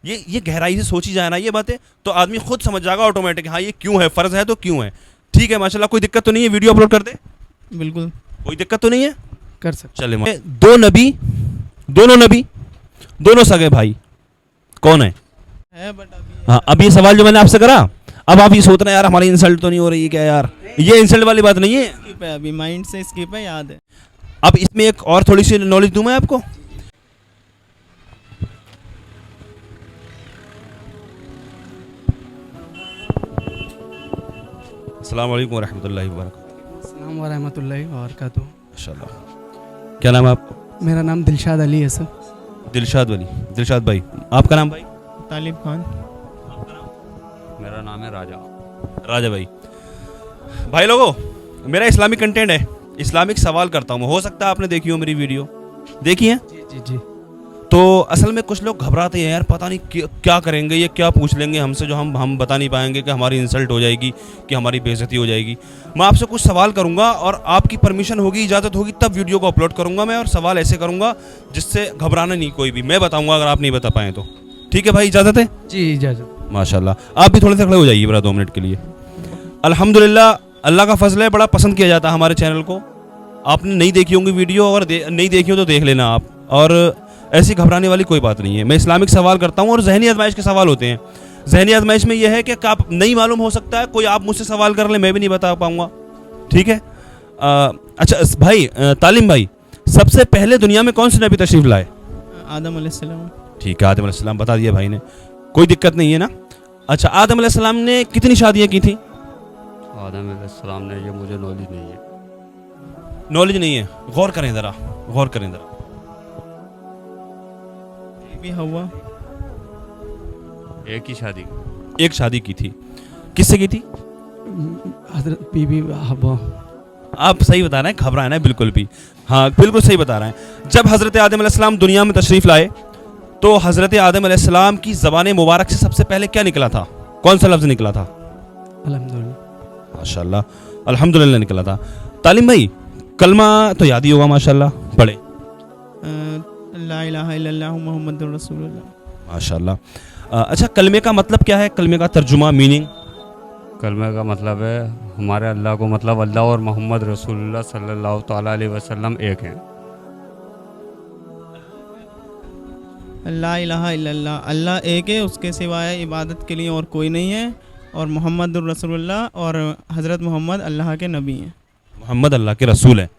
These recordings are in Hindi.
ये गहराई से सोची जाए ना ये बातें, तो आदमी खुद समझ जाएगा ऑटोमेटिक, हाँ ये क्यों है, फ़र्ज़ है तो क्यों है। ठीक है माशाल्लाह, कोई दिक्कत तो नहीं है, वीडियो अपलोड कर दे, बिल्कुल कोई दिक्कत तो नहीं है, कर सकते। चले। दो नबी, दोनों नबी, दोनों सगे भाई, कौन है? बट अभी हाँ, अब ये सवाल जो मैंने आपसे करा, अब आप ये सोच रहे हैं यार हमारी इंसल्ट तो नहीं हो रही है क्या यार, ये इंसल्ट वाली बात नहीं है। स्किप है, अभी माइंड से स्किप है, याद है। अब इसमें एक और थोड़ी सी नॉलेज दूं मैं आपको। अस्सलाम वालेकुम रहमतुल्लाहि व बरकातहू। अस्सलाम वरहमतुल्लाहि वबरकातुहू। माशाल्लाह, क्या नाम है आपका? मेरा नाम दिलशाद अली है सर। दिलशाद वली, दिलशाद भाई, आपका नाम भाई? तालिब खान। मेरा नाम है राजा। राजा भाई। भाई लोगों, मेरा इस्लामिक कंटेंट है, इस्लामिक सवाल करता हूँ, हो सकता है आपने देखी हो मेरी वीडियो, देखी है? जी जी जी। तो असल में कुछ लोग घबराते हैं यार, पता नहीं क्या करेंगे, ये क्या पूछ लेंगे हमसे जो हम बता नहीं पाएंगे, कि हमारी इंसल्ट हो जाएगी, कि हमारी बेइज्जती हो जाएगी। मैं आपसे कुछ सवाल करूंगा और आपकी परमिशन होगी, इजाज़त होगी तब वीडियो को अपलोड करूंगा मैं, और सवाल ऐसे करूंगा जिससे घबराना नहीं कोई भी, मैं बताऊंगा अगर आप नहीं बता पाएँ तो। ठीक है भाई, इजाज़त है? जी इजाज़त। माशाल्लाह, आप भी थोड़े से खड़े हो जाइए बड़ा 2 मिनट के लिए। अल्हम्दुलिल्लाह, अल्लाह का फजल है, बड़ा पसंद किया जाता है हमारे चैनल को। आपने नहीं देखी होंगी वीडियो, और नहीं देखी हो तो देख लेना आप, और ऐसी घबराने वाली कोई बात नहीं है। मैं इस्लामिक सवाल करता हूँ और जहनी आजमाइश के सवाल होते हैं। जहनी आजमाइश में यह है कि आप नहीं मालूम हो सकता है, कोई आप मुझसे सवाल कर ले, मैं भी नहीं बता पाऊँगा। ठीक है? अच्छा भाई, तालिम भाई, सबसे पहले दुनिया में कौन से नबी तशरीफ़ लाए? आदम अलैहिस्सलाम। ठीक है, आदम अलैहिस्सलाम, बता दिया भाई ने, कोई दिक्कत नहीं है ना। अच्छा, आदम अलैहिस्सलाम ने कितनी शादियाँ की थी? आदम अलैहिस्सलाम ने, ये मुझे नॉलेज नहीं है। नॉलेज नहीं है, गौर करें ज़रा, गौर करें ज़रा। भी हवा। एक ही शादी। एक शादी की थी, किससे की थी? हजरत बीबी हवा। आप सही बता रहे हैं, घबराए ना बिल्कुल भी, हाँ बिल्कुल सही बता रहे हैं। जब हज़रत आदम अलैहिस्सलाम दुनिया में तशरीफ़ लाए, तो हज़रत आदम अलैहिस्सलाम की ज़बान मुबारक से सबसे पहले क्या निकला था? कौन सा लफ्ज़ निकला था? अल्हम्दुलिल्लाह। माशाल्लाह, अल्हम्दुलिल्लाह निकला था। तालिम भाई, कलमा तो याद ही होगा माशाल्लाह, पढ़े। ला इलाहा इल्लल्लाहु मुहम्मदुर रसूलुल्लाह। माशाल्लाह। अच्छा, कलमे का मतलब क्या है? कलमे का तर्जुमा, मीनिंग? कलमे का मतलब है हमारे अल्लाह को, मतलब अल्लाह और मोहम्मद रसूलुल्लाह सल्लल्लाहु ताला अलैहि वसल्लम एक हैं। ला इलाहा इल्लल्लाह, अल्लाह एक है, उसके सिवाय इबादत के लिए और कोई नहीं है, और मुहम्मदुर रसूलुल्लाह और हज़रत मोहम्मद अल्लाह के नबी हैं। मोहम्मद अल्लाह के रसूल हैं,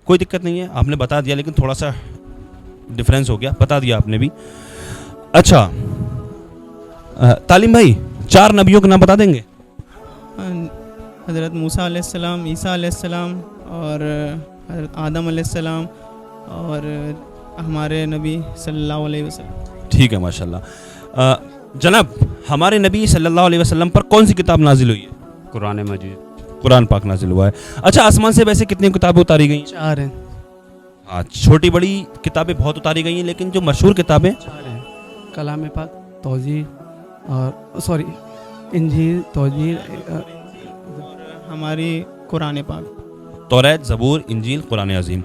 कोई दिक्कत नहीं है, आपने बता दिया, लेकिन थोड़ा सा डिफरेंस हो गया, बता दिया आपने भी। अच्छा तालिम भाई, 4 नबियों के नाम बता देंगे? हज़रत मूसा अलैहिस्सलाम, ईसा अलैहिस्सलाम, और हज़रत आदम अलैहिस्सलाम, और हमारे नबी सल्लल्लाहु अलैहि वसल्लम। ठीक है माशाल्लाह। जनाब, हमारे नबी सल्लल्लाहु अलैहि वसल्लम पर कौन सी किताब नाजिल हुई है? कुरान मजीद। कुरान पाक नाजिल हुआ है। अच्छा, आसमान से वैसे कितनी किताबें उतारी गई? 4 हैं। हाँ, छोटी बड़ी किताबें बहुत उतारी गई हैं, लेकिन जो मशहूर किताबें 4 हैं। कलाम पाक, तौजीह, और सॉरी इंजील, तौजीह, हमारी कुरान पाक। तौरात, ज़बूर, इंजील, कुरान अज़ीम।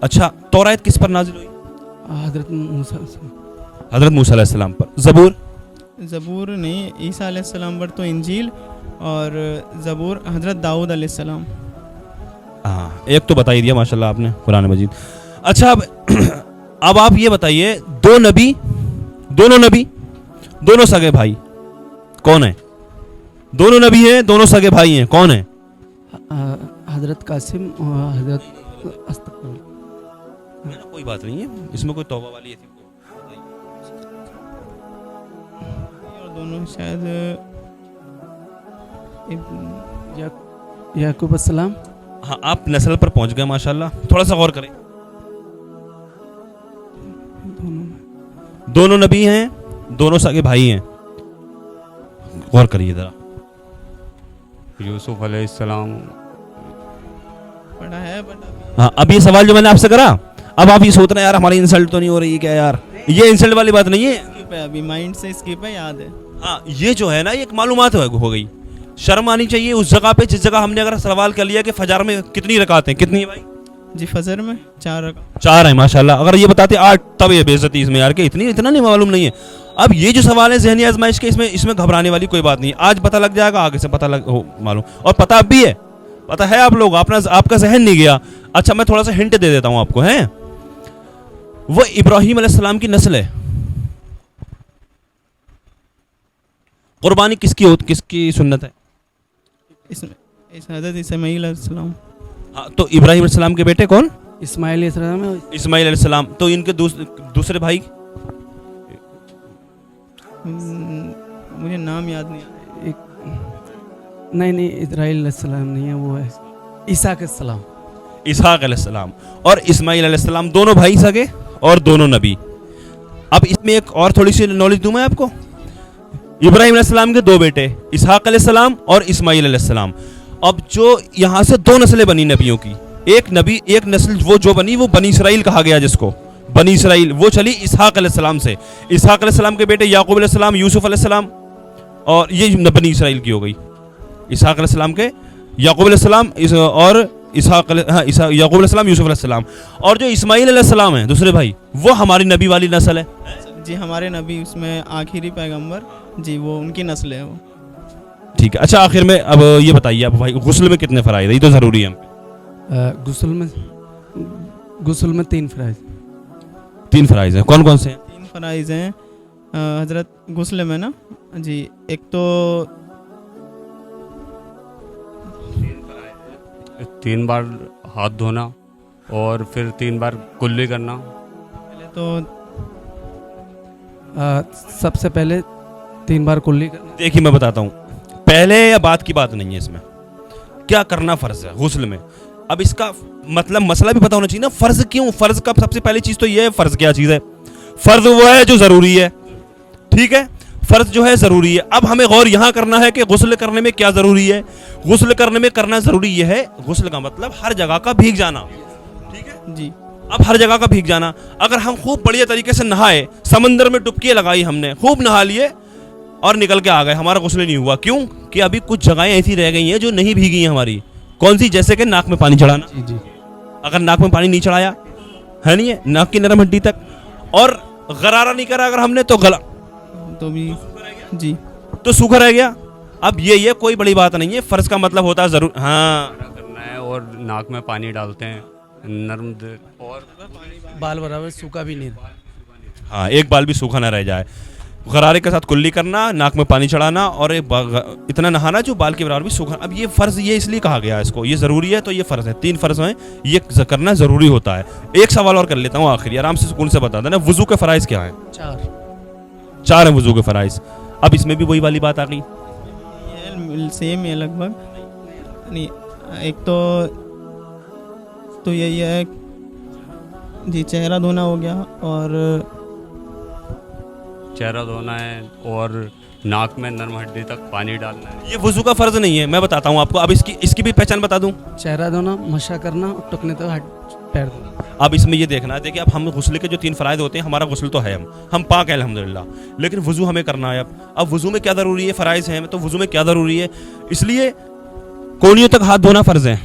अच्छा, तौरात किस पर नाजिल हुई? हज़रत मूसा। हज़रत मूसा अलैहिस्सलाम पर। ज़बूर? ज़बूर नहीं, ईसा अलैहिस्सलाम पर तो इंजील, और ज़बूर हज़रत दाऊद अलैहिस्सलाम। हाँ, एक तो बता ही दिया माशाल्लाह आपने, कुरान मजीद। अच्छा, अब आप ये बताइए, दोनों नबी, दोनों सगे भाई, कौन है? दोनों नबी हैं, दोनों सगे भाई हैं, कौन है? हज़रत कासिम और हज़रत कोई बात नहीं है, इसमें कोई तौबा वाली ऐसी और दोनों शायद याकूब अस्सलाम। हाँ, आप नस्ल पर पहुंच गए माशाल्लाह, थोड़ा सा गौर करें। दोनों नबी हैं, दोनों सगे भाई हैं, गौर करिए जरा। यूसुफ अलैहिस्सलाम। पढ़ा है बट हाँ, अब ये सवाल जो मैंने आपसे करा, अब आप ये सोच रहे हैं यार हमारी इंसल्ट तो नहीं हो रही है क्या यार, ये इंसल्ट वाली बात नहीं है। स्किप है, अभी माइंड से स्किप है, याद है। हाँ, ये जो है ना, ये एक मालूमात हो गई। शर्म आनी चाहिए उस जगह पे जिस जगह हमने अगर सवाल कर लिया कि फजर में कितनी रकातें, कितनी है भाई? जी फजर में 4 रकात। 4 है माशाल्लाह। अगर ये बताते 8 तब ये बेइज्जती इसमें यार कि इतना नहीं मालूम नहीं है। अब ये जो सवाल है ज़हनी आजमाइश के, इसमें घबराने वाली कोई बात नहीं है। आज पता लग जाएगा, आगे से पता लग हो मालूम, और पता अब भी है, पता है आप लोग, आपका जहन नहीं गया। अच्छा मैं थोड़ा सा हिंट दे देता हूँ आपको, है वो इब्राहिम अलैहिस्सलाम की नस्ल है। कुर्बानी किसकी सुन्नत है? इसमें इस हज़रत इस्माईल अलैहिस्सलाम। हाँ, तो इब्राहिम अलैहिस्सलाम के बेटे कौन? इस्माइल अलैहिस्सलाम है। इस्माइल अलैहिस्सलाम। तो इनके दूसरे भाई मुझे नाम याद नहीं आ रहा। नहीं इस्राइल अलैहिस्सलाम नहीं है, वो है ईसाक अलैहिस्सलाम। इसहाक अलैहिस्सलाम और इस्माइल अलैहिस्सलाम दोनों भाई सगे और दोनों नबी। अब इसमें एक और थोड़ी सी नॉलेज दूं मैं आपको। इब्राहिम अलैहिस्सलाम के 2 बेटे, इसहाक अलैहिस्सलाम और इस्माइल अलैहिस्सलाम। अब जो यहाँ से 2 नस्लें बनी नबियों की, एक नस्ल वो जो बनी वो बनी इसराइल कहा गया, जिसको बनी इसराइल, वो चली इसहाक अलैहिस्सलाम से। इसहाक अलैहिस्सलाम के बेटे याकूब अलैहिस्सलाम, यूसुफ अलैहिस्सलाम, और ये बनी इसराइल की हो गई। इसहाक अलैहिस्सलाम के याकूब अलैहिस्सलाम और याकूब अलैहिस्सलाम, यूसुफ अलैहिस्सलाम। और जो इस्माइल अलैहिस्सलाम है दूसरे भाई, वो हमारी नबी वाली नस्ल है जी, हमारे नबी उसमें आखिरी पैगंबर जी, वो उनकी नस्ल है वो। ठीक है। अच्छा आखिर में अब ये बताइए आप भाई, गुस्ल में कितने फ़राइज़ है? ये तो ज़रूरी है। गुस्ल में 3 फ़राइज़। 3 फ़राइज़ हैं, कौन कौन से हैं? 3 फ़राइज़ हैं हज़रत गुस्ल में ना जी। एक तो 3 बार हाथ धोना और फिर 3 बार कुल्ली करना। पहले तो सबसे पहले 3 बार कुल्ली करना। देखिए मैं बताता हूँ, पहले या बाद की बात नहीं है इसमें, क्या करना फ़र्ज़ है गुस्ल में। अब इसका मतलब मसला भी पता होना चाहिए ना, फ़र्ज़ क्यों? फ़र्ज़ का सबसे पहली चीज़ तो ये है, फ़र्ज़ क्या चीज़ है? फ़र्ज़ वो है जो ज़रूरी है, ठीक है, फ़र्ज़ जो है ज़रूरी है। अब हमें गौर यहाँ करना है कि गुस्ल करने में क्या ज़रूरी है। गुस्ल करने में करना ज़रूरी ये है, गुस्ल का मतलब हर जगह का भीग जाना, ठीक है जी। अब हर जगह का भीग जाना। अगर हम खूब बढ़िया तरीके से नहाए, समंदर में डुबकी लगाई हमने, खूब नहा लिए और निकल के आ गए, हमारा गुस्ल नहीं हुआ। क्यों? कि अभी कुछ जगहें ऐसी रह गई हैं जो नहीं भीगी हैं हमारी। कौन सी? जैसे कि नाक में पानी चढ़ाना। जी जी। अगर नाक में पानी नहीं चढ़ाया है, नहीं है नाक की नरम हड्डी तक, और गरारा नहीं करा अगर हमने, तो गला तो भी जी, तो सूखा रह गया। अब ये कोई बड़ी बात नहीं है। फ़र्ज़ का मतलब होता है ज़रूर, हाँ करना है और नाक में पानी डालते हैं नर्म और बाल बराबर सूखा भी नहीं। हाँ, एक बाल भी सूखा ना रह जाए। गरारे के साथ कुल्ली करना, नाक में पानी चढ़ाना और इतना नहाना जो बाल के बराबर भी सूखा। अब ये फ़र्ज़ ये इसलिए कहा गया है इसको, ये ज़रूरी है तो ये फ़र्ज़ है। 3 फ़र्ज़ हैं, ये करना ज़रूरी होता है। एक सवाल और कर लेता हूँ आखिरी, आराम से सुकून से बता देना, वज़ू के फ़राइज़ क्या हैं? 4 हैं वज़ू के फ़राइज़। अब इसमें भी वही वाली बात आ गई, ये सेम है लगभग। नहीं, एक तो यही है जी, चेहरा धोना हो गया, और चेहरा धोना है और नाक में नरम हड्डी तक पानी डालना है। ये वज़ू का फ़र्ज़ नहीं है, मैं बताता हूँ आपको। अब इसकी भी पहचान बता दूँ। चेहरा धोना, मशा करना और टुकने तक पैर धोना। अब इसमें ये देखना है, देखिए अब हम गुस्ल के जो 3 फ़राइज़ होते हैं, हमारा गुस्ल तो है, हम पाक है अल्हम्दुलिल्लाह, लेकिन वज़ू हमें करना है। अब वज़ू में क्या ज़रूरी है? फ़राइज़ हैं, तो वज़ू में क्या ज़रूरी है? इसलिए कोहनियों तक हाथ धोना फ़र्ज़ है,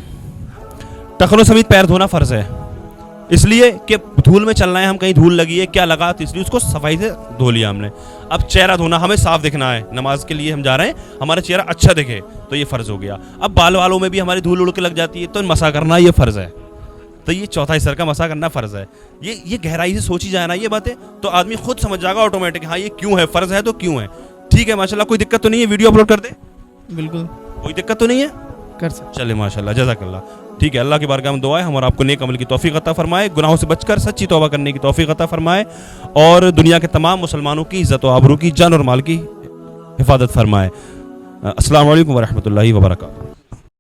टखनों समेत पैर धोना फ़र्ज़ है, इसलिए कि धूल में चलना है, हम कहीं धूल लगी है क्या लगा, तो इसलिए उसको सफाई से धो लिया हमने। अब चेहरा धोना, हमें साफ दिखना है, नमाज के लिए हम जा रहे हैं, हमारा चेहरा अच्छा दिखे, तो ये फ़र्ज़ हो गया। अब बाल वालों में भी हमारी धूल उड़ के लग जाती है, तो मसा करना ये फ़र्ज़ है, तो ये चौथा हिस्सा का मसा करना फ़र्ज़ है। ये गहराई से सोची जाए ना ये बातें, तो आदमी खुद समझ जाएगा ऑटोमेटिक, हाँ ये क्यों है, फ़र्ज़ है तो क्यों है। ठीक है माशाल्लाह, कोई दिक्कत तो नहीं है? वीडियो अपलोड कर दे, बिल्कुल कोई दिक्कत तो नहीं है? कर सकते। चले माशाल्लाह, जज़ाकल्लाह। ठीक है, अल्लाह की बारगाह में दुआ है हम और आपको नेक अमल की तौफीक अता फरमाए, गुनाहों से बचकर सच्ची तौबा करने की तौफीक अता फरमाए, और दुनिया के तमाम मुसलमानों की इज़्ज़त व आबरू की, जान और माल की हिफाजत फरमाए। अस्सलामु अलैकुम व रहमतुल्लाहि व बरकातहू।